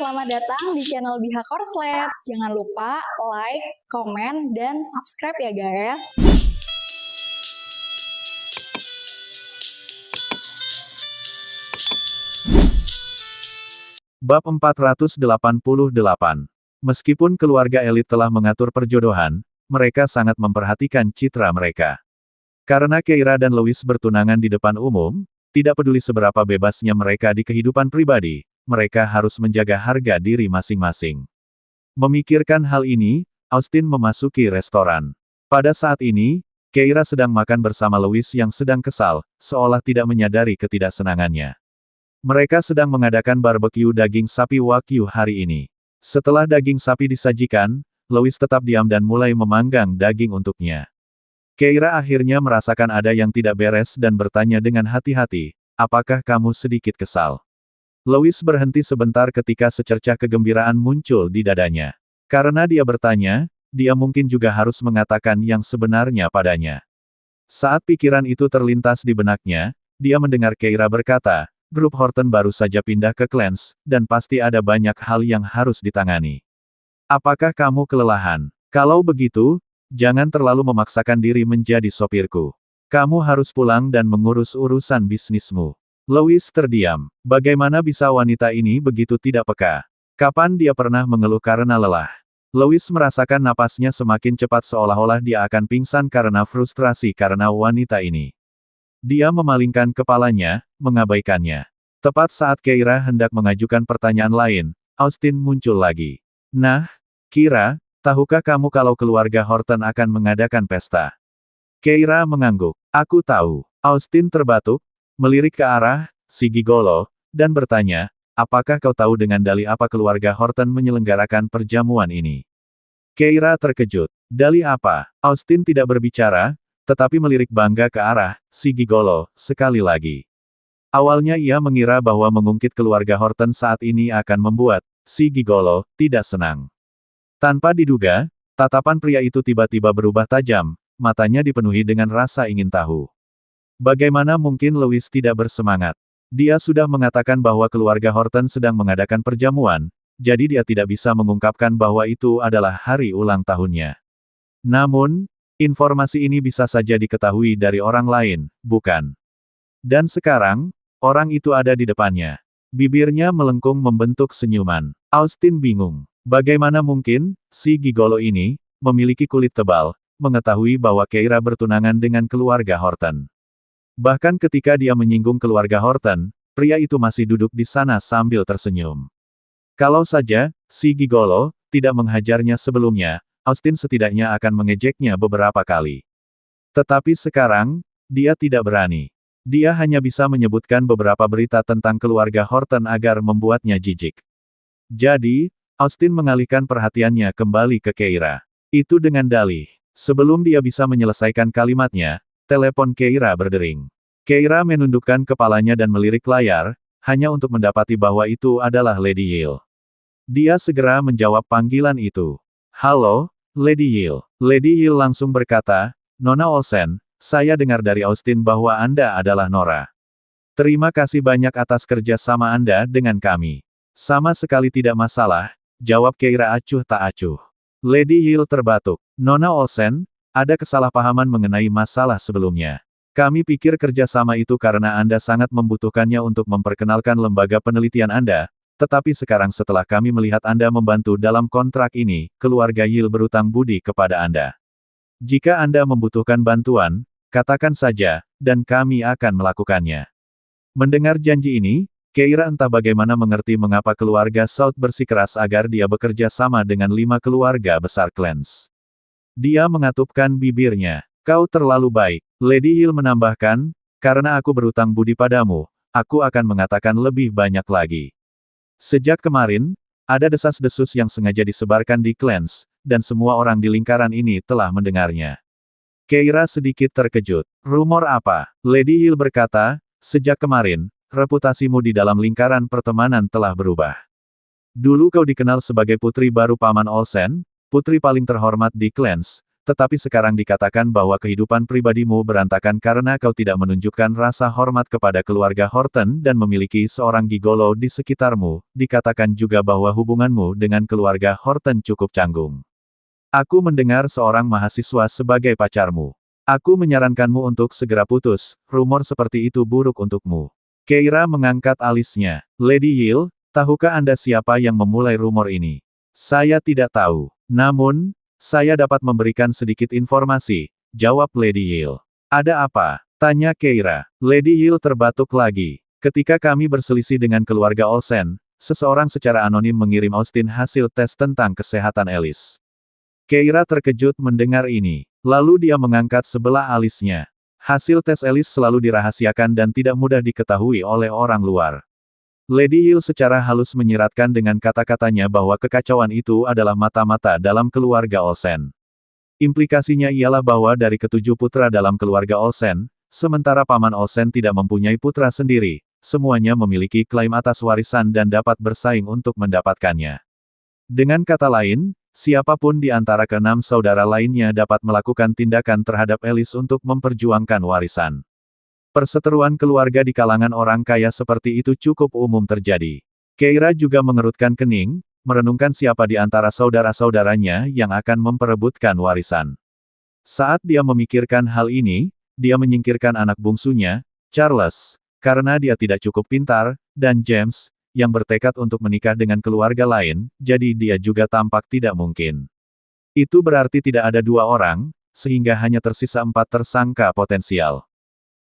selamat datang di channel Biha Korslet. Jangan lupa like, komen, dan subscribe ya guys. Bab 488. Meskipun keluarga elit telah mengatur perjodohan, mereka sangat memperhatikan citra mereka. Karena Keira dan Louis bertunangan di depan umum, tidak peduli seberapa bebasnya mereka di kehidupan pribadi, mereka harus menjaga harga diri masing-masing. Memikirkan hal ini, Austin memasuki restoran. Pada saat ini, Keira sedang makan bersama Louis yang sedang kesal, seolah tidak menyadari ketidaksenangannya. Mereka sedang mengadakan barbeque daging sapi Wagyu hari ini. Setelah daging sapi disajikan, Louis tetap diam dan mulai memanggang daging untuknya. Keira akhirnya merasakan ada yang tidak beres dan bertanya dengan hati-hati, "Apakah kamu sedikit kesal?" Louis berhenti sebentar ketika secercah kegembiraan muncul di dadanya. Karena dia bertanya, dia mungkin juga harus mengatakan yang sebenarnya padanya. Saat pikiran itu terlintas di benaknya, dia mendengar Keira berkata, "Grup Horton baru saja pindah ke Clans, dan pasti ada banyak hal yang harus ditangani. Apakah kamu kelelahan? Kalau begitu, jangan terlalu memaksakan diri menjadi sopirku. Kamu harus pulang dan mengurus urusan bisnismu." Louis terdiam. Bagaimana bisa wanita ini begitu tidak peka? Kapan dia pernah mengeluh karena lelah? Louis merasakan napasnya semakin cepat seolah-olah dia akan pingsan karena frustrasi karena wanita ini. Dia memalingkan kepalanya, mengabaikannya. Tepat saat Keira hendak mengajukan pertanyaan lain, Austin muncul lagi. "Nah, Keira, tahukah kamu kalau keluarga Horton akan mengadakan pesta?" Keira mengangguk. "Aku tahu." Austin terbatuk, melirik ke arah si gigolo, dan bertanya, "Apakah kau tahu dengan dalih apa keluarga Horton menyelenggarakan perjamuan ini?" Keira terkejut. "Dalih apa?" Austin tidak berbicara, tetapi melirik bangga ke arah si gigolo sekali lagi. Awalnya ia mengira bahwa mengungkit keluarga Horton saat ini akan membuat si gigolo tidak senang. Tanpa diduga, tatapan pria itu tiba-tiba berubah tajam, matanya dipenuhi dengan rasa ingin tahu. Bagaimana mungkin Louis tidak bersemangat? Dia sudah mengatakan bahwa keluarga Horton sedang mengadakan perjamuan, jadi dia tidak bisa mengungkapkan bahwa itu adalah hari ulang tahunnya. Namun, informasi ini bisa saja diketahui dari orang lain, bukan? Dan sekarang, orang itu ada di depannya. Bibirnya melengkung membentuk senyuman. Austin bingung. Bagaimana mungkin, si gigolo ini, memiliki kulit tebal, mengetahui bahwa Keira bertunangan dengan keluarga Horton. Bahkan ketika dia menyinggung keluarga Horton, pria itu masih duduk di sana sambil tersenyum. Kalau saja, si gigolo, tidak menghajarnya sebelumnya, Austin setidaknya akan mengejeknya beberapa kali. Tetapi sekarang, dia tidak berani. Dia hanya bisa menyebutkan beberapa berita tentang keluarga Horton agar membuatnya jijik. Jadi, Austin mengalihkan perhatiannya kembali ke Keira. Itu dengan dalih. Sebelum dia bisa menyelesaikan kalimatnya, telepon Keira berdering. Keira menundukkan kepalanya dan melirik layar, hanya untuk mendapati bahwa itu adalah Lady Yale. Dia segera menjawab panggilan itu. "Halo, Lady Yale." Lady Yale langsung berkata, "Nona Olsen, saya dengar dari Austin bahwa Anda adalah Nora. Terima kasih banyak atas kerja sama Anda dengan kami." "Sama sekali tidak masalah," jawab Keira acuh tak acuh. Lady Yale terbatuk. "Nona Olsen, ada kesalahpahaman mengenai masalah sebelumnya. Kami pikir kerjasama itu karena Anda sangat membutuhkannya untuk memperkenalkan lembaga penelitian Anda, tetapi sekarang setelah kami melihat Anda membantu dalam kontrak ini, keluarga Yale berutang budi kepada Anda. Jika Anda membutuhkan bantuan, katakan saja, dan kami akan melakukannya." Mendengar janji ini, Keira entah bagaimana mengerti mengapa keluarga South bersikeras agar dia bekerja sama dengan 5 keluarga besar Clans. Dia mengatupkan bibirnya. "Kau terlalu baik." Lady Hill menambahkan, "Karena aku berutang budi padamu, aku akan mengatakan lebih banyak lagi. Sejak kemarin, ada desas-desus yang sengaja disebarkan di Clans, dan semua orang di lingkaran ini telah mendengarnya." Keira sedikit terkejut. "Rumor apa?" Lady Hill berkata, "Sejak kemarin, reputasimu di dalam lingkaran pertemanan telah berubah. Dulu kau dikenal sebagai putri baru Paman Olsen, putri paling terhormat di Clans, tetapi sekarang dikatakan bahwa kehidupan pribadimu berantakan karena kau tidak menunjukkan rasa hormat kepada keluarga Horton dan memiliki seorang gigolo di sekitarmu. Dikatakan juga bahwa hubunganmu dengan keluarga Horton cukup canggung. Aku mendengar seorang mahasiswa sebagai pacarmu. Aku menyarankanmu untuk segera putus, rumor seperti itu buruk untukmu. Keira mengangkat alisnya. Lady Yil, tahukah Anda siapa yang memulai rumor ini? Saya tidak tahu. Namun, saya dapat memberikan sedikit informasi, jawab Lady Yil. Ada apa? Tanya Keira. Lady Yil terbatuk lagi. Ketika kami berselisih dengan keluarga Olsen, seseorang secara anonim mengirim Austin hasil tes tentang kesehatan Alice. Keira terkejut mendengar ini. Lalu dia mengangkat sebelah alisnya. Hasil tes Alice selalu dirahasiakan dan tidak mudah diketahui oleh orang luar. Lady Yil secara halus menyiratkan dengan kata-katanya bahwa kekacauan itu adalah mata-mata dalam keluarga Olsen. Implikasinya ialah bahwa dari ketujuh putra dalam keluarga Olsen, sementara paman Olsen tidak mempunyai putra sendiri, semuanya memiliki klaim atas warisan dan dapat bersaing untuk mendapatkannya. Dengan kata lain, siapapun di antara keenam saudara lainnya dapat melakukan tindakan terhadap Alice untuk memperjuangkan warisan. Perseteruan keluarga di kalangan orang kaya seperti itu cukup umum terjadi. Keira juga mengerutkan kening, merenungkan siapa di antara saudara-saudaranya yang akan memperebutkan warisan. Saat dia memikirkan hal ini, dia menyingkirkan anak bungsunya, Charles, karena dia tidak cukup pintar, dan James, yang bertekad untuk menikah dengan keluarga lain, jadi dia juga tampak tidak mungkin. Itu berarti tidak ada dua orang, sehingga hanya tersisa 4 tersangka potensial.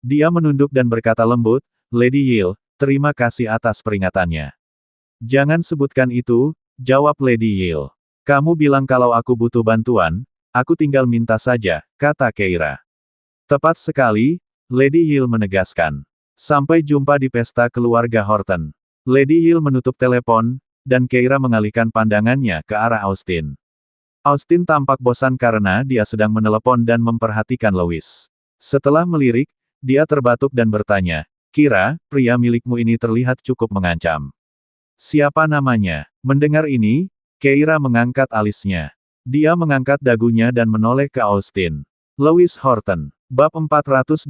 Dia menunduk dan berkata lembut, Lady Yil, terima kasih atas peringatannya. Jangan sebutkan itu, jawab Lady Yil. Kamu bilang kalau aku butuh bantuan, aku tinggal minta saja, kata Keira. Tepat sekali, Lady Yil menegaskan. Sampai jumpa di pesta keluarga Horton. Lady Yil menutup telepon, dan Keira mengalihkan pandangannya ke arah Austin. Austin tampak bosan karena dia sedang menelepon dan memperhatikan Lois. Setelah melirik, dia terbatuk dan bertanya, Kira, pria milikmu ini terlihat cukup mengancam. Siapa namanya? Mendengar ini, Keira mengangkat alisnya. Dia mengangkat dagunya dan menoleh ke Austin. Lois Horton. Bab 489.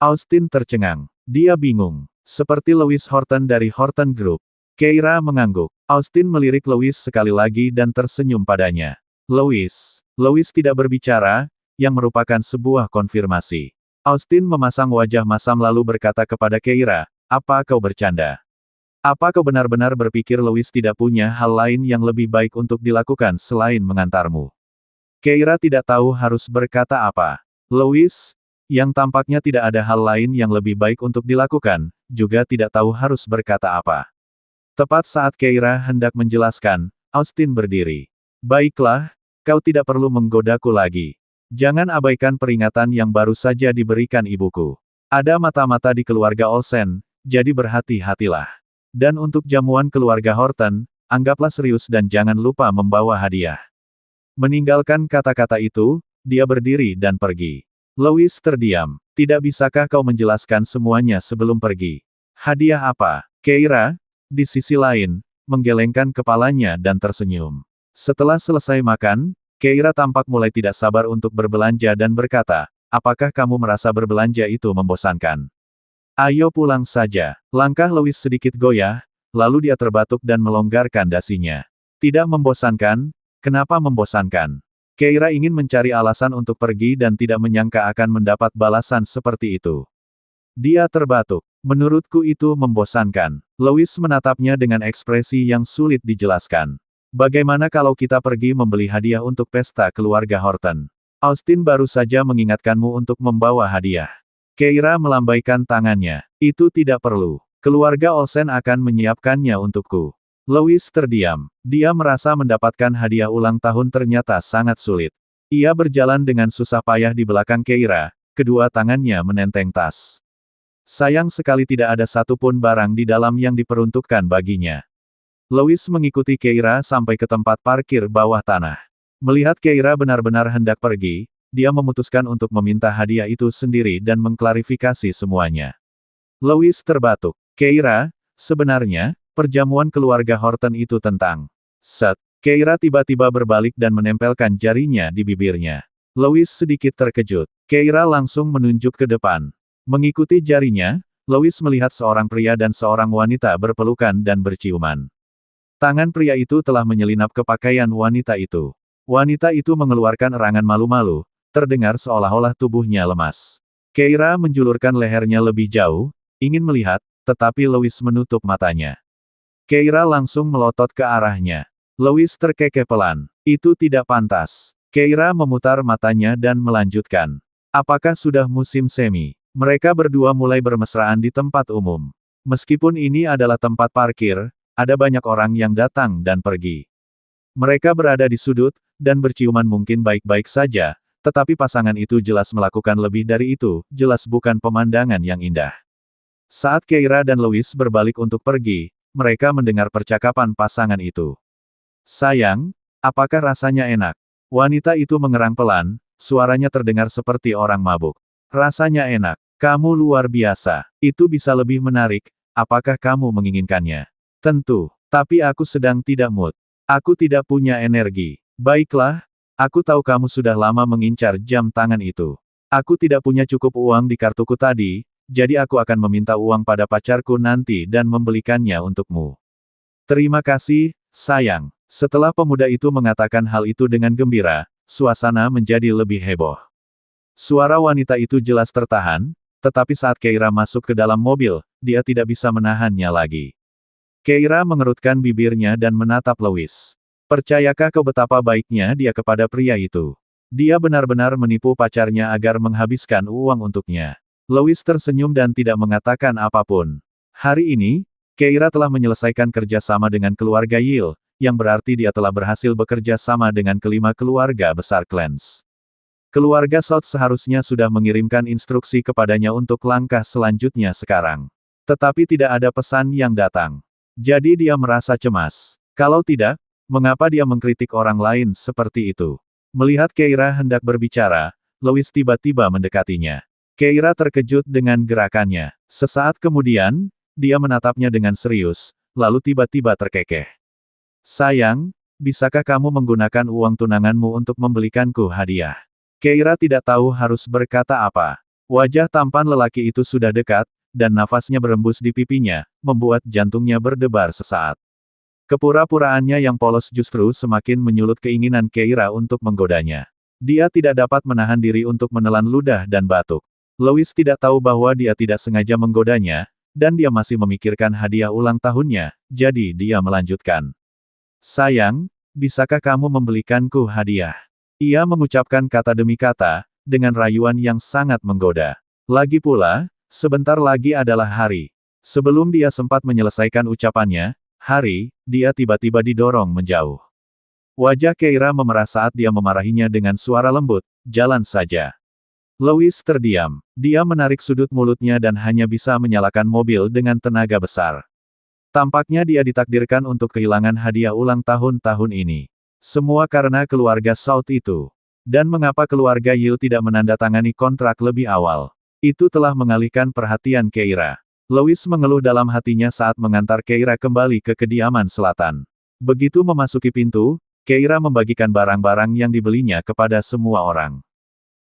Austin tercengang. Dia bingung. Seperti Lois Horton dari Horton Group. Keira mengangguk. Austin melirik Lois sekali lagi dan tersenyum padanya. Lois tidak berbicara, yang merupakan sebuah konfirmasi. Austin memasang wajah masam lalu berkata kepada Keira, apa kau bercanda? Apa kau benar-benar berpikir Lois tidak punya hal lain yang lebih baik untuk dilakukan selain mengantarmu? Keira tidak tahu harus berkata apa. Lois, yang tampaknya tidak ada hal lain yang lebih baik untuk dilakukan, juga tidak tahu harus berkata apa. Tepat saat Keira hendak menjelaskan, Austin berdiri. Baiklah, kau tidak perlu menggodaku lagi. Jangan abaikan peringatan yang baru saja diberikan ibuku. Ada mata-mata di keluarga Olsen, jadi berhati-hatilah. Dan untuk jamuan keluarga Horton, anggaplah serius dan jangan lupa membawa hadiah. Meninggalkan kata-kata itu, dia berdiri dan pergi. Lois terdiam. Tidak bisakah kau menjelaskan semuanya sebelum pergi? Hadiah apa? Keira, di sisi lain, menggelengkan kepalanya dan tersenyum. Setelah selesai makan, Keira tampak mulai tidak sabar untuk berbelanja dan berkata, apakah kamu merasa berbelanja itu membosankan? Ayo pulang saja. Langkah Lois sedikit goyah, lalu dia terbatuk dan melonggarkan dasinya. Tidak membosankan? Kenapa membosankan? Keira ingin mencari alasan untuk pergi dan tidak menyangka akan mendapat balasan seperti itu. Dia terbatuk. Menurutku itu membosankan. Lois menatapnya dengan ekspresi yang sulit dijelaskan. Bagaimana kalau kita pergi membeli hadiah untuk pesta keluarga Horton? Austin baru saja mengingatkanmu untuk membawa hadiah. Keira melambaikan tangannya. Itu tidak perlu. Keluarga Olsen akan menyiapkannya untukku. Lois terdiam. Dia merasa mendapatkan hadiah ulang tahun ternyata sangat sulit. Ia berjalan dengan susah payah di belakang Keira, kedua tangannya menenteng tas. Sayang sekali tidak ada satupun barang di dalam yang diperuntukkan baginya. Lois mengikuti Keira sampai ke tempat parkir bawah tanah. Melihat Keira benar-benar hendak pergi, dia memutuskan untuk meminta hadiah itu sendiri dan mengklarifikasi semuanya. Lois terbatuk. Keira, sebenarnya, perjamuan keluarga Horton itu tentang... Keira tiba-tiba berbalik dan menempelkan jarinya di bibirnya. Louis sedikit terkejut. Keira langsung menunjuk ke depan. Mengikuti jarinya, Louis melihat seorang pria dan seorang wanita berpelukan dan berciuman. Tangan pria itu telah menyelinap ke pakaian wanita itu. Wanita itu mengeluarkan erangan malu-malu, terdengar seolah-olah tubuhnya lemas. Keira menjulurkan lehernya lebih jauh, ingin melihat, tetapi Louis menutup matanya. Keira langsung melotot ke arahnya. Louis terkekeh pelan. Itu tidak pantas. Keira memutar matanya dan melanjutkan. Apakah sudah musim semi? Mereka berdua mulai bermesraan di tempat umum. Meskipun ini adalah tempat parkir, ada banyak orang yang datang dan pergi. Mereka berada di sudut, dan berciuman mungkin baik-baik saja, tetapi pasangan itu jelas melakukan lebih dari itu, jelas bukan pemandangan yang indah. Saat Keira dan Louis berbalik untuk pergi, mereka mendengar percakapan pasangan itu. Sayang, apakah rasanya enak? Wanita itu mengerang pelan, suaranya terdengar seperti orang mabuk. Rasanya enak. Kamu luar biasa. Itu bisa lebih menarik, apakah kamu menginginkannya? Tentu, tapi aku sedang tidak mood. Aku tidak punya energi. Baiklah, aku tahu kamu sudah lama mengincar jam tangan itu. Aku tidak punya cukup uang di kartuku tadi, jadi aku akan meminta uang pada pacarku nanti dan membelikannya untukmu. Terima kasih, sayang. Setelah pemuda itu mengatakan hal itu dengan gembira, suasana menjadi lebih heboh. Suara wanita itu jelas tertahan, tetapi saat Keira masuk ke dalam mobil, dia tidak bisa menahannya lagi. Keira mengerutkan bibirnya dan menatap Louis. Percayakah kau betapa baiknya dia kepada pria itu? Dia benar-benar menipu pacarnya agar menghabiskan uang untuknya. Louis tersenyum dan tidak mengatakan apapun. Hari ini, Keira telah menyelesaikan kerja sama dengan keluarga Yil, yang berarti dia telah berhasil bekerja sama dengan kelima keluarga besar Clans. Keluarga South seharusnya sudah mengirimkan instruksi kepadanya untuk langkah selanjutnya sekarang. Tetapi tidak ada pesan yang datang. Jadi dia merasa cemas. Kalau tidak, mengapa dia mengkritik orang lain seperti itu? Melihat Keira hendak berbicara, Louis tiba-tiba mendekatinya. Keira terkejut dengan gerakannya. Sesaat kemudian, dia menatapnya dengan serius, lalu tiba-tiba terkekeh. Sayang, bisakah kamu menggunakan uang tunanganmu untuk membelikanku hadiah? Keira tidak tahu harus berkata apa. Wajah tampan lelaki itu sudah dekat, dan nafasnya berembus di pipinya, membuat jantungnya berdebar sesaat. Kepura-puraannya yang polos justru semakin menyulut keinginan Keira untuk menggodanya. Dia tidak dapat menahan diri untuk menelan ludah dan batuk. Louis tidak tahu bahwa dia tidak sengaja menggodanya, dan dia masih memikirkan hadiah ulang tahunnya, jadi dia melanjutkan. Sayang, bisakah kamu membelikanku hadiah? Ia mengucapkan kata demi kata, dengan rayuan yang sangat menggoda. Lagi pula, sebentar lagi adalah hari. Sebelum dia sempat menyelesaikan ucapannya, hari, dia tiba-tiba didorong menjauh. Wajah Keira memerah saat dia memarahinya dengan suara lembut, jalan saja. Louis terdiam. Dia menarik sudut mulutnya dan hanya bisa menyalakan mobil dengan tenaga besar. Tampaknya dia ditakdirkan untuk kehilangan hadiah ulang tahun ini. Semua karena keluarga South itu. Dan mengapa keluarga Yil tidak menandatangani kontrak lebih awal? Itu telah mengalihkan perhatian Keira. Louis mengeluh dalam hatinya saat mengantar Keira kembali ke kediaman selatan. Begitu memasuki pintu, Keira membagikan barang-barang yang dibelinya kepada semua orang.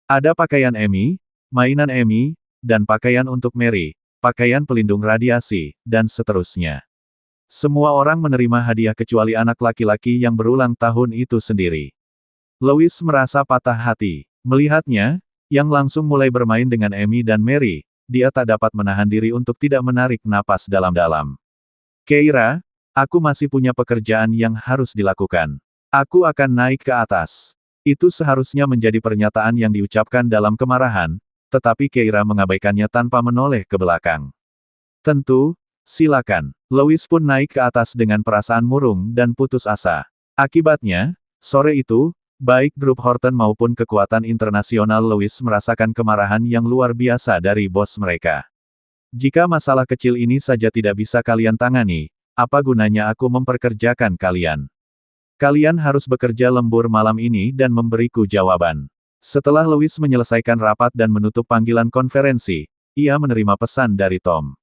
Ada pakaian Amy, mainan Amy, dan pakaian untuk Mary, pakaian pelindung radiasi, dan seterusnya. Semua orang menerima hadiah kecuali anak laki-laki yang berulang tahun itu sendiri. Louis merasa patah hati. Melihatnya, yang langsung mulai bermain dengan Amy dan Mary, dia tak dapat menahan diri untuk tidak menarik napas dalam-dalam. Keira, aku masih punya pekerjaan yang harus dilakukan. Aku akan naik ke atas. Itu seharusnya menjadi pernyataan yang diucapkan dalam kemarahan, tetapi Keira mengabaikannya tanpa menoleh ke belakang. Tentu, silakan. Louis pun naik ke atas dengan perasaan murung dan putus asa. Akibatnya, sore itu, baik grup Horton maupun kekuatan internasional Louis merasakan kemarahan yang luar biasa dari bos mereka. Jika masalah kecil ini saja tidak bisa kalian tangani, apa gunanya aku memperkerjakan kalian? Kalian harus bekerja lembur malam ini dan memberiku jawaban. Setelah Louis menyelesaikan rapat dan menutup panggilan konferensi, ia menerima pesan dari Tom.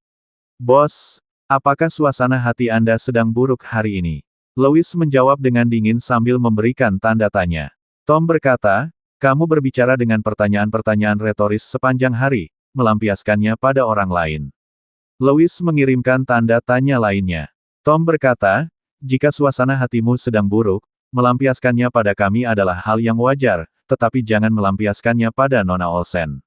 Bos, apakah suasana hati Anda sedang buruk hari ini? Louis menjawab dengan dingin sambil memberikan tanda tanya. Tom berkata, kamu berbicara dengan pertanyaan-pertanyaan retoris sepanjang hari, melampiaskannya pada orang lain. Louis mengirimkan tanda tanya lainnya. Tom berkata, jika suasana hatimu sedang buruk, melampiaskannya pada kami adalah hal yang wajar, tetapi jangan melampiaskannya pada Nona Olsen.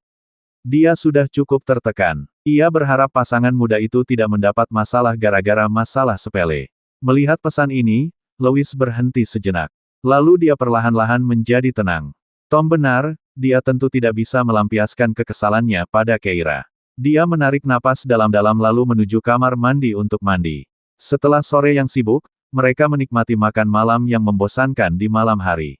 Dia sudah cukup tertekan. Ia berharap pasangan muda itu tidak mendapat masalah gara-gara masalah sepele. Melihat pesan ini, Louis berhenti sejenak. Lalu dia perlahan-lahan menjadi tenang. Tom benar, dia tentu tidak bisa melampiaskan kekesalannya pada Keira. Dia menarik napas dalam-dalam lalu menuju kamar mandi untuk mandi. Setelah sore yang sibuk, mereka menikmati makan malam yang membosankan di malam hari.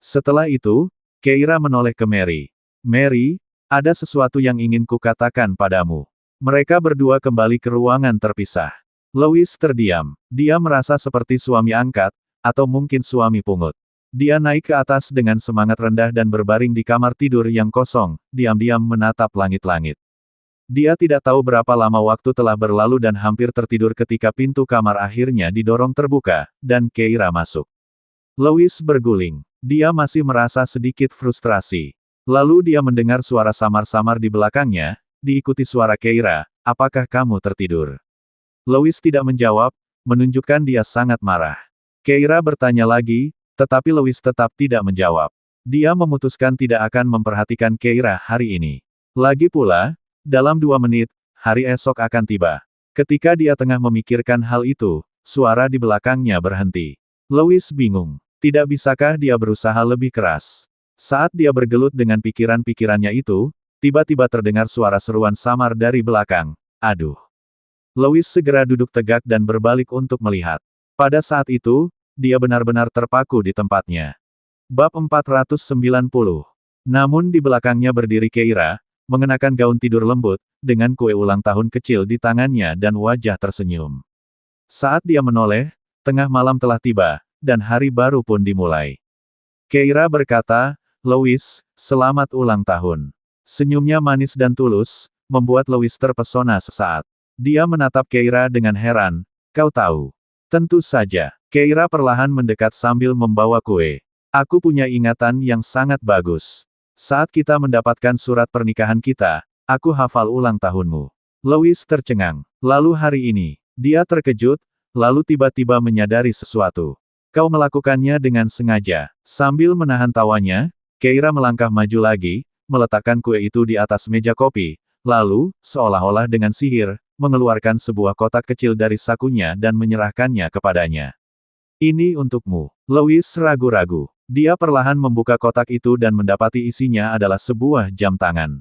Setelah itu, Keira menoleh ke Mary. Mary, ada sesuatu yang ingin kukatakan padamu. Mereka berdua kembali ke ruangan terpisah. Louis terdiam. Dia merasa seperti suami angkat, atau mungkin suami pungut. Dia naik ke atas dengan semangat rendah dan berbaring di kamar tidur yang kosong, diam-diam menatap langit-langit. Dia tidak tahu berapa lama waktu telah berlalu dan hampir tertidur ketika pintu kamar akhirnya didorong terbuka, dan Keira masuk. Louis berguling. Dia masih merasa sedikit frustrasi. Lalu dia mendengar suara samar-samar di belakangnya, diikuti suara Keira, apakah kamu tertidur? Louis tidak menjawab, menunjukkan dia sangat marah. Keira bertanya lagi, tetapi Louis tetap tidak menjawab. Dia memutuskan tidak akan memperhatikan Keira hari ini. Lagi pula, dalam 2 menit, hari esok akan tiba. Ketika dia tengah memikirkan hal itu, suara di belakangnya berhenti. Louis bingung. Tidak bisakah dia berusaha lebih keras? Saat dia bergelut dengan pikiran-pikirannya itu, tiba-tiba terdengar suara seruan samar dari belakang. Aduh. Louis segera duduk tegak dan berbalik untuk melihat. Pada saat itu, dia benar-benar terpaku di tempatnya. Bab 490. Namun di belakangnya berdiri Keira, mengenakan gaun tidur lembut, dengan kue ulang tahun kecil di tangannya dan wajah tersenyum. Saat dia menoleh, tengah malam telah tiba, dan hari baru pun dimulai. Keira berkata, Louis, selamat ulang tahun. Senyumnya manis dan tulus, membuat Louis terpesona sesaat. Dia menatap Keira dengan heran, kau tahu. Tentu saja. Keira perlahan mendekat sambil membawa kue. Aku punya ingatan yang sangat bagus. Saat kita mendapatkan surat pernikahan kita, aku hafal ulang tahunmu. Louis tercengang. Lalu hari ini, dia terkejut, lalu tiba-tiba menyadari sesuatu. Kau melakukannya dengan sengaja. Sambil menahan tawanya, Keira melangkah maju lagi, meletakkan kue itu di atas meja kopi, lalu, seolah-olah dengan sihir, mengeluarkan sebuah kotak kecil dari sakunya dan menyerahkannya kepadanya. Ini untukmu. Louis ragu-ragu. Dia perlahan membuka kotak itu dan mendapati isinya adalah sebuah jam tangan.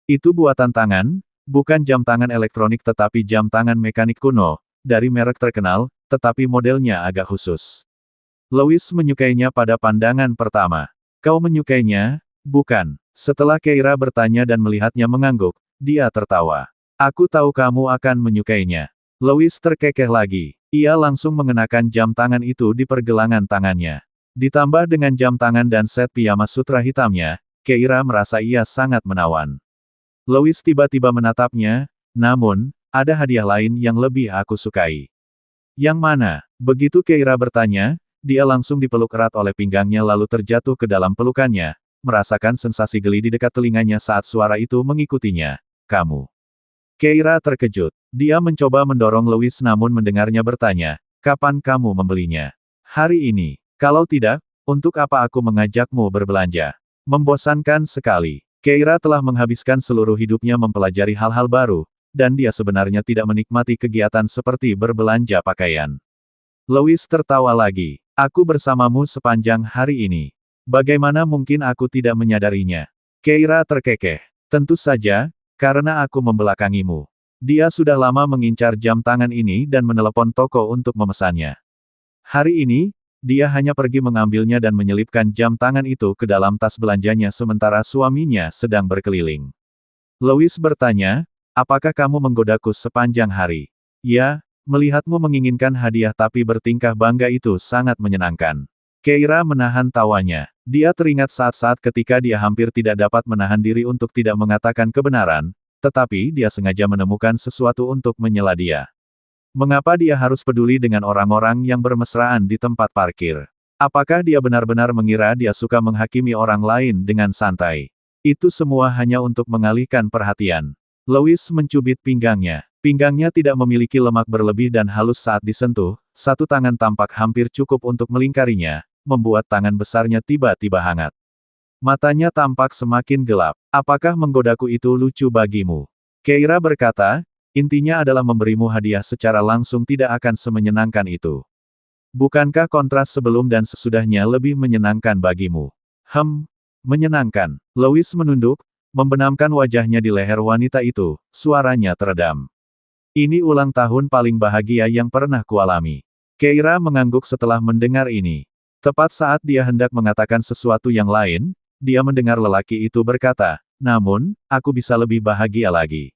Itu buatan tangan, bukan jam tangan elektronik tetapi jam tangan mekanik kuno, dari merek terkenal, tetapi modelnya agak khusus. Louis menyukainya pada pandangan pertama. Kau menyukainya, bukan? Setelah Keira bertanya dan melihatnya mengangguk, dia tertawa. Aku tahu kamu akan menyukainya. Louis terkekeh lagi. Ia langsung mengenakan jam tangan itu di pergelangan tangannya. Ditambah dengan jam tangan dan set piyama sutra hitamnya, Keira merasa ia sangat menawan. Louis tiba-tiba menatapnya, namun, ada hadiah lain yang lebih aku sukai. Yang mana? Begitu Keira bertanya, dia langsung dipeluk erat oleh pinggangnya lalu terjatuh ke dalam pelukannya, merasakan sensasi geli di dekat telinganya saat suara itu mengikutinya. Kamu. Keira terkejut. Dia mencoba mendorong Louis namun mendengarnya bertanya, kapan kamu membelinya? Hari ini. Kalau tidak, untuk apa aku mengajakmu berbelanja? Membosankan sekali. Keira telah menghabiskan seluruh hidupnya mempelajari hal-hal baru, dan dia sebenarnya tidak menikmati kegiatan seperti berbelanja pakaian. Louis tertawa lagi. Aku bersamamu sepanjang hari ini. Bagaimana mungkin aku tidak menyadarinya? Keira terkekeh. Tentu saja, karena aku membelakangimu. Dia sudah lama mengincar jam tangan ini dan menelepon toko untuk memesannya. Hari ini, dia hanya pergi mengambilnya dan menyelipkan jam tangan itu ke dalam tas belanjanya sementara suaminya sedang berkeliling. Louis bertanya, apakah kamu menggodaku sepanjang hari? Ya, melihatmu menginginkan hadiah tapi bertingkah bangga itu sangat menyenangkan. Keira menahan tawanya. Dia teringat saat-saat ketika dia hampir tidak dapat menahan diri untuk tidak mengatakan kebenaran, tetapi dia sengaja menemukan sesuatu untuk menyela dia. Mengapa dia harus peduli dengan orang-orang yang bermesraan di tempat parkir? Apakah dia benar-benar mengira dia suka menghakimi orang lain dengan santai? Itu semua hanya untuk mengalihkan perhatian. Louis mencubit pinggangnya. Pinggangnya tidak memiliki lemak berlebih dan halus saat disentuh, satu tangan tampak hampir cukup untuk melingkarinya, membuat tangan besarnya tiba-tiba hangat. Matanya tampak semakin gelap. Apakah menggodaku itu lucu bagimu? Keira berkata, intinya adalah memberimu hadiah secara langsung tidak akan semenyenangkan itu. Bukankah kontras sebelum dan sesudahnya lebih menyenangkan bagimu? Menyenangkan. Louis menunduk, membenamkan wajahnya di leher wanita itu, suaranya teredam. Ini ulang tahun paling bahagia yang pernah kualami. Keira mengangguk setelah mendengar ini. Tepat saat dia hendak mengatakan sesuatu yang lain, dia mendengar lelaki itu berkata, namun, aku bisa lebih bahagia lagi.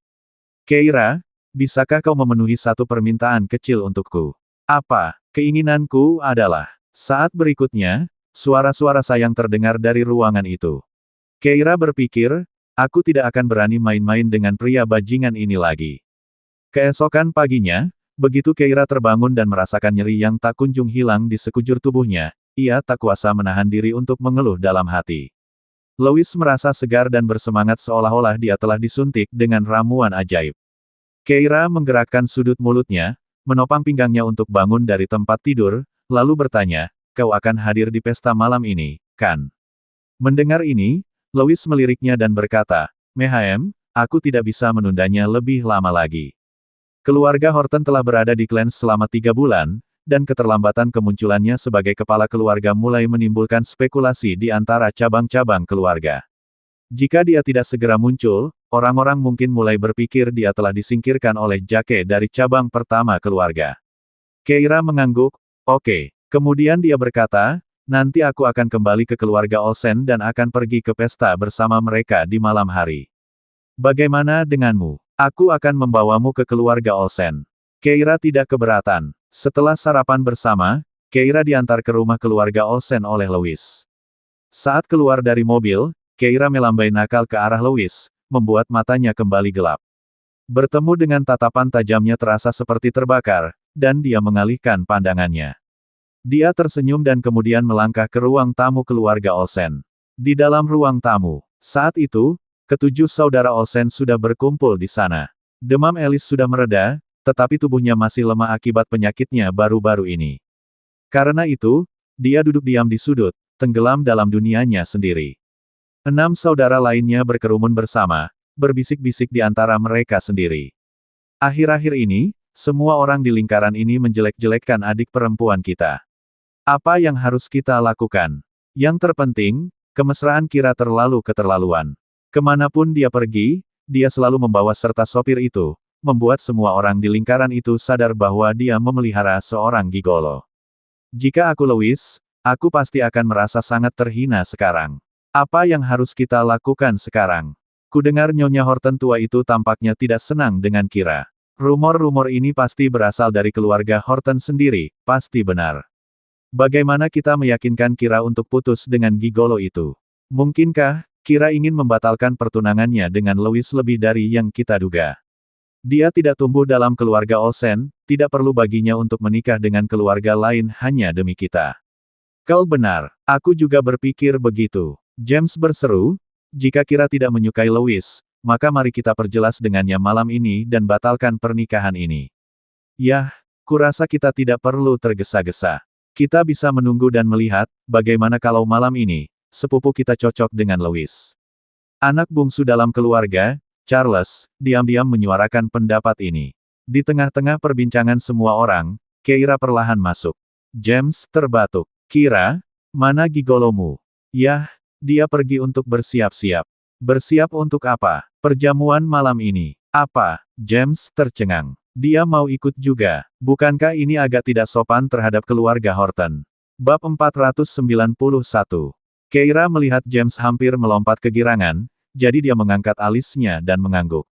Keira, bisakah kau memenuhi satu permintaan kecil untukku? Apa? Keinginanku adalah. Saat berikutnya, suara-suara sayang terdengar dari ruangan itu. Keira berpikir, aku tidak akan berani main-main dengan pria bajingan ini lagi. Keesokan paginya, begitu Keira terbangun dan merasakan nyeri yang tak kunjung hilang di sekujur tubuhnya, ia tak kuasa menahan diri untuk mengeluh dalam hati. Louis merasa segar dan bersemangat seolah-olah dia telah disuntik dengan ramuan ajaib. Keira menggerakkan sudut mulutnya, menopang pinggangnya untuk bangun dari tempat tidur, lalu bertanya, kau akan hadir di pesta malam ini, kan? Mendengar ini, Louis meliriknya dan berkata, Mehaem, aku tidak bisa menundanya lebih lama lagi. Keluarga Horton telah berada di Clans selama 3 bulan, dan keterlambatan kemunculannya sebagai kepala keluarga mulai menimbulkan spekulasi di antara cabang-cabang keluarga. Jika dia tidak segera muncul, orang-orang mungkin mulai berpikir dia telah disingkirkan oleh Jake dari cabang pertama keluarga. Keira mengangguk, oke. Kemudian dia berkata, nanti aku akan kembali ke keluarga Olsen dan akan pergi ke pesta bersama mereka di malam hari. Bagaimana denganmu? Aku akan membawamu ke keluarga Olsen. Keira tidak keberatan. Setelah sarapan bersama, Keira diantar ke rumah keluarga Olsen oleh Louis. Saat keluar dari mobil, Keira melambai nakal ke arah Louis, membuat matanya kembali gelap. Bertemu dengan tatapan tajamnya terasa seperti terbakar, dan dia mengalihkan pandangannya. Dia tersenyum dan kemudian melangkah ke ruang tamu keluarga Olsen. Di dalam ruang tamu, saat itu, ketujuh saudara Olsen sudah berkumpul di sana. Demam Alice sudah mereda, tetapi tubuhnya masih lemah akibat penyakitnya baru-baru ini. Karena itu, dia duduk diam di sudut, tenggelam dalam dunianya sendiri. 6 saudara lainnya berkerumun bersama, berbisik-bisik di antara mereka sendiri. Akhir-akhir ini, semua orang di lingkaran ini menjelek-jelekkan adik perempuan kita. Apa yang harus kita lakukan? Yang terpenting, kemesraan Kira terlalu keterlaluan. Kemanapun dia pergi, dia selalu membawa serta sopir itu, membuat semua orang di lingkaran itu sadar bahwa dia memelihara seorang gigolo. Jika aku Louis, aku pasti akan merasa sangat terhina sekarang. Apa yang harus kita lakukan sekarang? Kudengar Nyonya Horton tua itu tampaknya tidak senang dengan Kira. Rumor-rumor ini pasti berasal dari keluarga Horton sendiri, pasti benar. Bagaimana kita meyakinkan Kira untuk putus dengan gigolo itu? Mungkinkah Kira ingin membatalkan pertunangannya dengan Louis lebih dari yang kita duga? Dia tidak tumbuh dalam keluarga Olsen, tidak perlu baginya untuk menikah dengan keluarga lain hanya demi kita. Kau benar, aku juga berpikir begitu. James berseru, jika Kira tidak menyukai Louis, maka mari kita perjelas dengannya malam ini dan batalkan pernikahan ini. Yah, kurasa kita tidak perlu tergesa-gesa. Kita bisa menunggu dan melihat, bagaimana kalau malam ini, sepupu kita cocok dengan Louis. Anak bungsu dalam keluarga, Charles, diam-diam menyuarakan pendapat ini. Di tengah-tengah perbincangan semua orang, Keira perlahan masuk. James terbatuk. Kira, mana gigolomu? Yah, dia pergi untuk bersiap-siap. Bersiap untuk apa? Perjamuan malam ini. Apa? James tercengang. Dia mau ikut juga. Bukankah ini agak tidak sopan terhadap keluarga Horton? Bab 491. Keira melihat James hampir melompat kegirangan, jadi dia mengangkat alisnya dan mengangguk.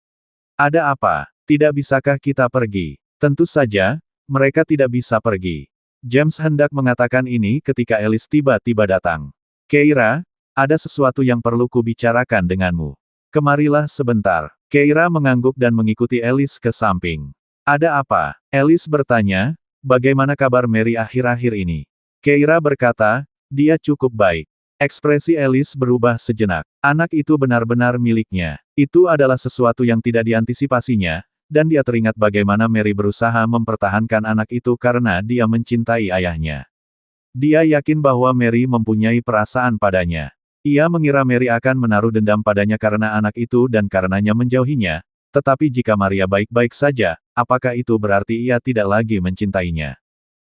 Ada apa? Tidak bisakah kita pergi? Tentu saja, mereka tidak bisa pergi. James hendak mengatakan ini ketika Alice tiba-tiba datang. Keira, ada sesuatu yang perlu kubicarakan denganmu. Kemarilah sebentar. Keira mengangguk dan mengikuti Alice ke samping. Ada apa? Alice bertanya, bagaimana kabar Mary akhir-akhir ini? Keira berkata, dia cukup baik. Ekspresi Alice berubah sejenak. Anak itu benar-benar miliknya. Itu adalah sesuatu yang tidak diantisipasinya, dan dia teringat bagaimana Mary berusaha mempertahankan anak itu karena dia mencintai ayahnya. Dia yakin bahwa Mary mempunyai perasaan padanya. Ia mengira Mary akan menaruh dendam padanya karena anak itu dan karenanya menjauhinya, tetapi jika Maria baik-baik saja, apakah itu berarti ia tidak lagi mencintainya?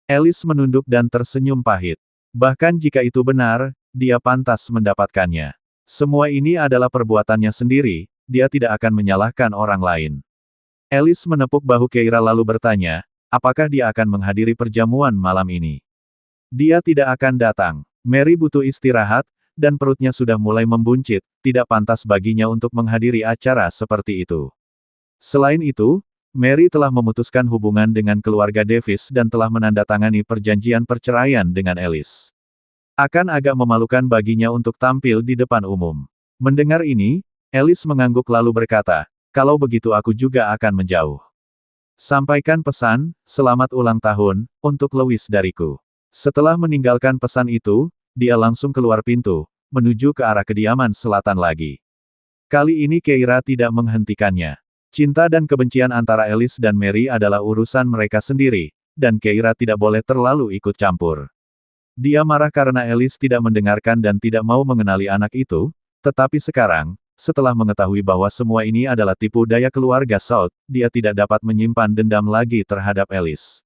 Alice menunduk dan tersenyum pahit. Bahkan jika itu benar, dia pantas mendapatkannya. Semua ini adalah perbuatannya sendiri, dia tidak akan menyalahkan orang lain. Alice menepuk bahu Keira lalu bertanya, apakah dia akan menghadiri perjamuan malam ini? Dia tidak akan datang. Mary butuh istirahat, dan perutnya sudah mulai membuncit, tidak pantas baginya untuk menghadiri acara seperti itu. Selain itu, Mary telah memutuskan hubungan dengan keluarga Davis dan telah menandatangani perjanjian perceraian dengan Alice. Akan agak memalukan baginya untuk tampil di depan umum. Mendengar ini, Alice mengangguk lalu berkata, kalau begitu aku juga akan menjauh. Sampaikan pesan, selamat ulang tahun, untuk Louis dariku. Setelah meninggalkan pesan itu, dia langsung keluar pintu, menuju ke arah kediaman selatan lagi. Kali ini Keira tidak menghentikannya. Cinta dan kebencian antara Alice dan Mary adalah urusan mereka sendiri, dan Keira tidak boleh terlalu ikut campur. Dia marah karena Alice tidak mendengarkan dan tidak mau mengenali anak itu, tetapi sekarang, setelah mengetahui bahwa semua ini adalah tipu daya keluarga South, dia tidak dapat menyimpan dendam lagi terhadap Alice.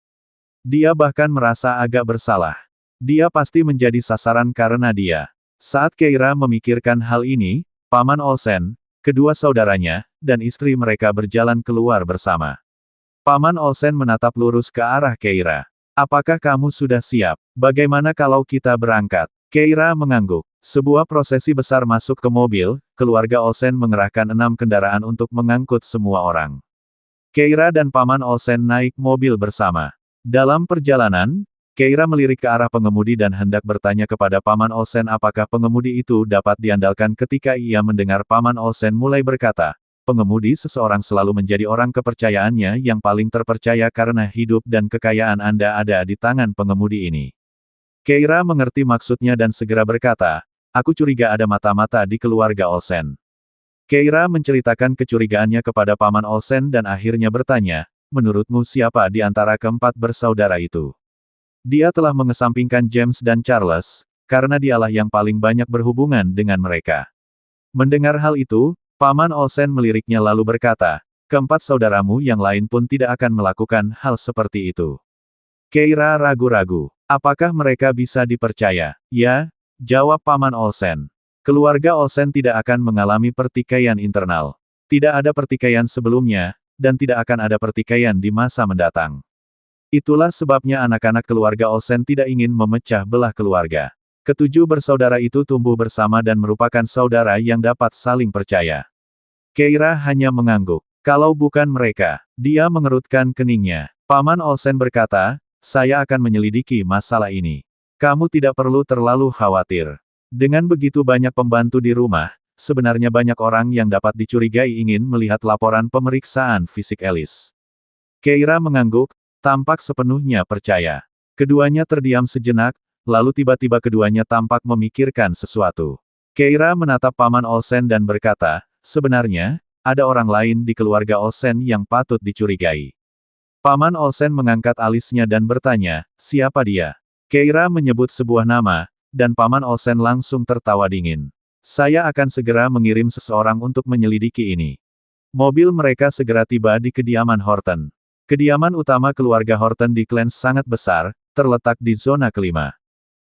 Dia bahkan merasa agak bersalah. Dia pasti menjadi sasaran karena dia. Saat Keira memikirkan hal ini, Paman Olsen, kedua saudaranya, dan istri mereka berjalan keluar bersama. Paman Olsen menatap lurus ke arah Keira. Apakah kamu sudah siap? Bagaimana kalau kita berangkat? Keira mengangguk. Sebuah prosesi besar masuk ke mobil, keluarga Olsen mengerahkan 6 kendaraan untuk mengangkut semua orang. Keira dan Paman Olsen naik mobil bersama. Dalam perjalanan, Keira melirik ke arah pengemudi dan hendak bertanya kepada Paman Olsen apakah pengemudi itu dapat diandalkan ketika ia mendengar Paman Olsen mulai berkata, pengemudi seseorang selalu menjadi orang kepercayaannya yang paling terpercaya karena hidup dan kekayaan Anda ada di tangan pengemudi ini. Keira mengerti maksudnya dan segera berkata, aku curiga ada mata-mata di keluarga Olsen. Keira menceritakan kecurigaannya kepada Paman Olsen dan akhirnya bertanya, menurutmu siapa di antara keempat bersaudara itu? Dia telah mengesampingkan James dan Charles, karena dialah yang paling banyak berhubungan dengan mereka. Mendengar hal itu, Paman Olsen meliriknya lalu berkata, keempat saudaramu yang lain pun tidak akan melakukan hal seperti itu. Keira ragu-ragu. Apakah mereka bisa dipercaya? Ya, jawab Paman Olsen. Keluarga Olsen tidak akan mengalami pertikaian internal. Tidak ada pertikaian sebelumnya, dan tidak akan ada pertikaian di masa mendatang. Itulah sebabnya anak-anak keluarga Olsen tidak ingin memecah belah keluarga. Ketujuh bersaudara itu tumbuh bersama dan merupakan saudara yang dapat saling percaya. Keira hanya mengangguk. Kalau bukan mereka, dia mengerutkan keningnya. Paman Olsen berkata, saya akan menyelidiki masalah ini. Kamu tidak perlu terlalu khawatir. Dengan begitu banyak pembantu di rumah, sebenarnya banyak orang yang dapat dicurigai ingin melihat laporan pemeriksaan fisik Alice. Keira mengangguk, tampak sepenuhnya percaya. Keduanya terdiam sejenak, lalu tiba-tiba keduanya tampak memikirkan sesuatu. Keira menatap Paman Olsen dan berkata, sebenarnya, ada orang lain di keluarga Olsen yang patut dicurigai. Paman Olsen mengangkat alisnya dan bertanya, siapa dia? Keira menyebut sebuah nama, dan Paman Olsen langsung tertawa dingin. Saya akan segera mengirim seseorang untuk menyelidiki ini. Mobil mereka segera tiba di kediaman Horton. Kediaman utama keluarga Horton di Clarence sangat besar, terletak di zona kelima.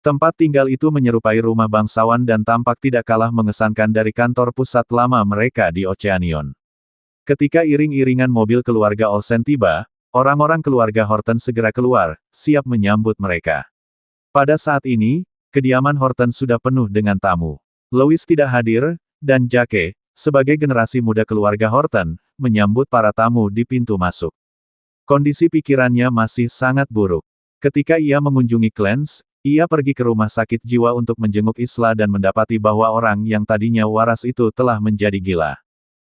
Tempat tinggal itu menyerupai rumah bangsawan dan tampak tidak kalah mengesankan dari kantor pusat lama mereka di Oceanion. Ketika iring-iringan mobil keluarga Olsen tiba, orang-orang keluarga Horton segera keluar, siap menyambut mereka. Pada saat ini, kediaman Horton sudah penuh dengan tamu. Louis tidak hadir, dan Jake, sebagai generasi muda keluarga Horton, menyambut para tamu di pintu masuk. Kondisi pikirannya masih sangat buruk. Ketika ia mengunjungi Clarence, ia pergi ke rumah sakit jiwa untuk menjenguk Isla dan mendapati bahwa orang yang tadinya waras itu telah menjadi gila.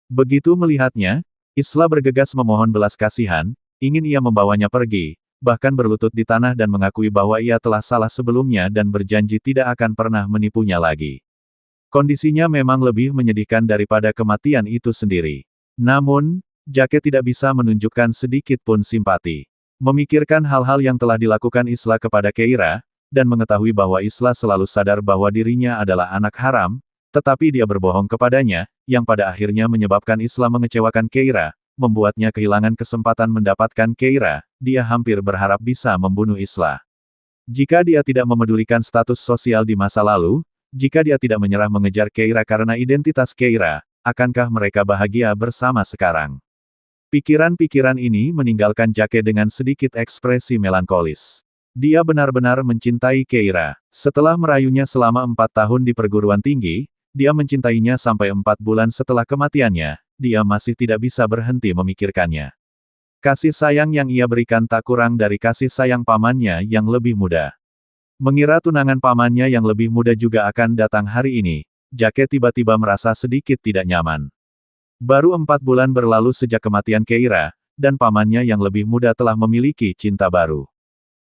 Begitu melihatnya, Isla bergegas memohon belas kasihan, ingin ia membawanya pergi, bahkan berlutut di tanah dan mengakui bahwa ia telah salah sebelumnya dan berjanji tidak akan pernah menipunya lagi. Kondisinya memang lebih menyedihkan daripada kematian itu sendiri. Namun, Jake tidak bisa menunjukkan sedikit pun simpati. Memikirkan hal-hal yang telah dilakukan Isla kepada Keira, dan mengetahui bahwa Isla selalu sadar bahwa dirinya adalah anak haram, tetapi dia berbohong kepadanya, yang pada akhirnya menyebabkan Isla mengecewakan Keira, membuatnya kehilangan kesempatan mendapatkan Keira, dia hampir berharap bisa membunuh Isla. Jika dia tidak memedulikan status sosial di masa lalu, jika dia tidak menyerah mengejar Keira karena identitas Keira, akankah mereka bahagia bersama sekarang? Pikiran-pikiran ini meninggalkan Jake dengan sedikit ekspresi melankolis. Dia benar-benar mencintai Keira. Setelah merayunya selama 4 tahun di perguruan tinggi, dia mencintainya sampai 4 bulan setelah kematiannya, dia masih tidak bisa berhenti memikirkannya. Kasih sayang yang ia berikan tak kurang dari kasih sayang pamannya yang lebih muda. Mengira tunangan pamannya yang lebih muda juga akan datang hari ini, Jake tiba-tiba merasa sedikit tidak nyaman. Baru 4 bulan berlalu sejak kematian Keira, dan pamannya yang lebih muda telah memiliki cinta baru.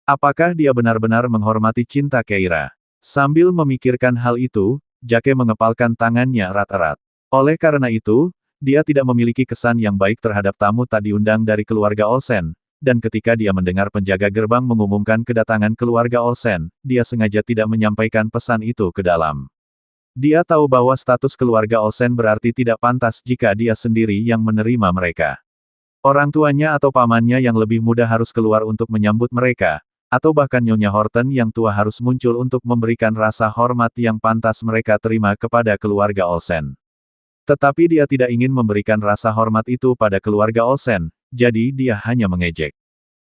Apakah dia benar-benar menghormati cinta Keira? Sambil memikirkan hal itu, Jake mengepalkan tangannya erat-erat. Oleh karena itu, dia tidak memiliki kesan yang baik terhadap tamu tak diundang dari keluarga Olsen, dan ketika dia mendengar penjaga gerbang mengumumkan kedatangan keluarga Olsen, dia sengaja tidak menyampaikan pesan itu ke dalam. Dia tahu bahwa status keluarga Olsen berarti tidak pantas jika dia sendiri yang menerima mereka. Orang tuanya atau pamannya yang lebih muda harus keluar untuk menyambut mereka, atau bahkan Nyonya Horton yang tua harus muncul untuk memberikan rasa hormat yang pantas mereka terima kepada keluarga Olsen. Tetapi dia tidak ingin memberikan rasa hormat itu pada keluarga Olsen, jadi dia hanya mengejek.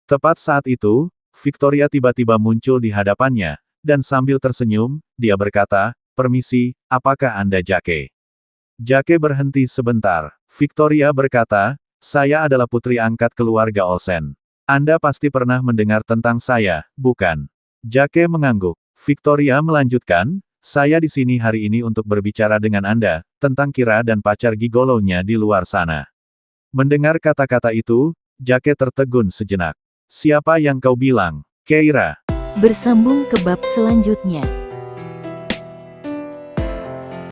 Tepat saat itu, Victoria tiba-tiba muncul di hadapannya, dan sambil tersenyum, dia berkata, "Permisi, apakah Anda Jake?" Jake berhenti sebentar. Victoria berkata, "Saya adalah putri angkat keluarga Olsen. Anda pasti pernah mendengar tentang saya, bukan?" Jake mengangguk. Victoria melanjutkan, "Saya di sini hari ini untuk berbicara dengan Anda, tentang Kira dan pacar gigolonya di luar sana." Mendengar kata-kata itu, Jake tertegun sejenak. "Siapa yang kau bilang? Keira?" Bersambung ke bab selanjutnya.